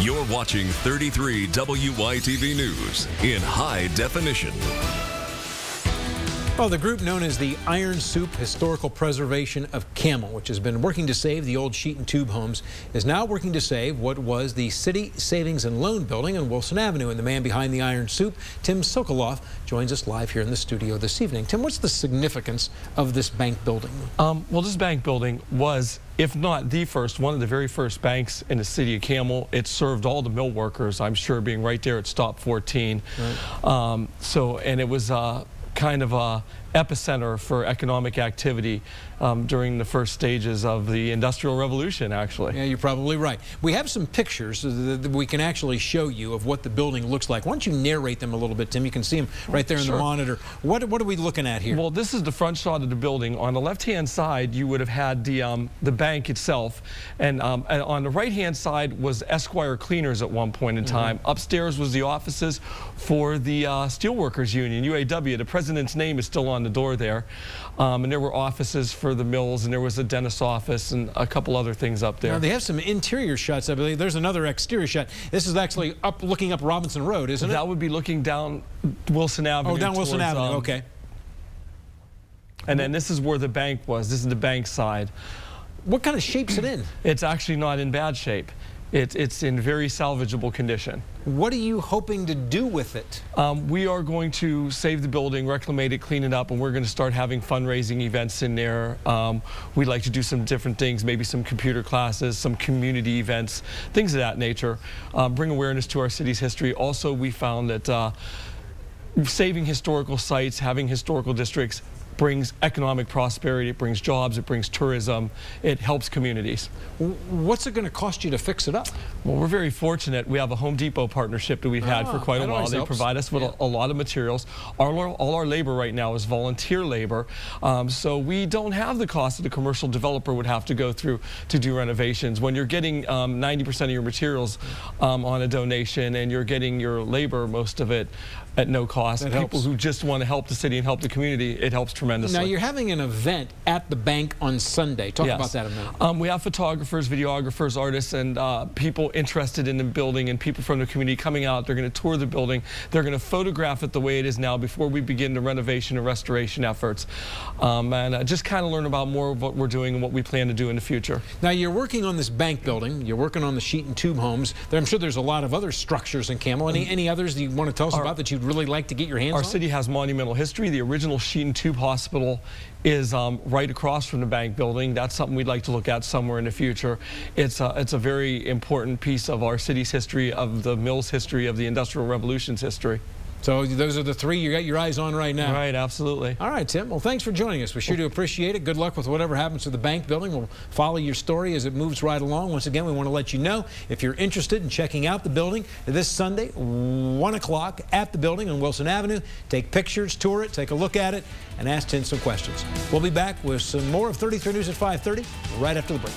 You're watching 33 WYTV News in high definition. Well, the group known as the Iron Soup Historical Preservation of Campbell, which has been working to save the old sheet and tube homes, is now working to save what was the City Savings and Loan Building on Wilson Avenue. And the man behind the Iron Soup, Tim Sokoloff, joins us live here in the studio this evening. Tim, what's the significance of this bank building? Well, this bank building was, if not the first, one of the very first banks in the city of Campbell. It served all the mill workers, I'm sure, being right there at Stop 14. Right. And it was kind of a epicenter for economic activity during the first stages of the Industrial Revolution, actually. Yeah, you're probably right. We have some pictures that we can actually show you of what the building looks like. Why don't you narrate them a little bit, Tim? You can see them right there in the monitor. What are we looking at here? Well, this is the front shot of the building. On the left-hand side, you would have had the bank itself, and on the right-hand side was Esquire Cleaners at one point in time. Upstairs was the offices for the Steelworkers Union, UAW. The president's name is still on the door there, and there were offices for the mills, and there was a dentist's office and a couple other things up there. Now, they have some interior shots, I believe. There's another exterior shot. This is actually looking up Robinson Road, isn't it? That would be looking down Wilson Avenue. Oh, down Wilson Avenue, okay. And then this is where the bank was. This is the bank side. What kind of shape's it in? It's actually not in bad shape. It's in very salvageable condition. What are you hoping to do with it? We are going to save the building, reclaim it, clean it up, and we're going to start having fundraising events in there. We'd like to do some different things, maybe some computer classes, some community events, things of that nature. Bring awareness to our city's history. Also, we found that saving historical sites, having historical districts, brings economic prosperity, it brings jobs, it brings tourism, it helps communities. What's it going to cost you to fix it up? Well, we're very fortunate. We have a Home Depot partnership that we've had for quite a while. They provide us with a lot of materials. All our labor right now is volunteer labor, so we don't have the cost that a commercial developer would have to go through to do renovations. When you're getting 90% of your materials on a donation, and you're getting your labor, most of it, at no cost. People who just want to help the city and help the community, it helps tremendously. Now, you're having an event at the bank on Sunday. Talk about that a minute. We have photographers, videographers, artists, and people interested in the building, and people from the community coming out. They're going to tour the building. They're going to photograph it the way it is now before we begin the renovation and restoration efforts, and just kind of learn about more of what we're doing and what we plan to do in the future. Now, you're working on this bank building. You're working on the sheet and tube homes. I'm sure there's a lot of other structures in Campbell. Any others that you want to tell us about that you'd really like to get your hands on? Our city has monumental history. The original sheet and tube hospital is right across from the bank building. That's something we'd like to look at somewhere in the future. It's a very important piece of our city's history, of the mill's history, of the Industrial Revolution's history. So those are the three you got your eyes on right now. Right, absolutely. All right, Tim. Well, thanks for joining us. We sure do appreciate it. Good luck with whatever happens to the bank building. We'll follow your story as it moves right along. Once again, we want to let you know, if you're interested in checking out the building this Sunday, 1 o'clock at the building on Wilson Avenue. Take pictures, tour it, take a look at it, and ask Tim some questions. We'll be back with some more of 33 News at 5:30 right after the break.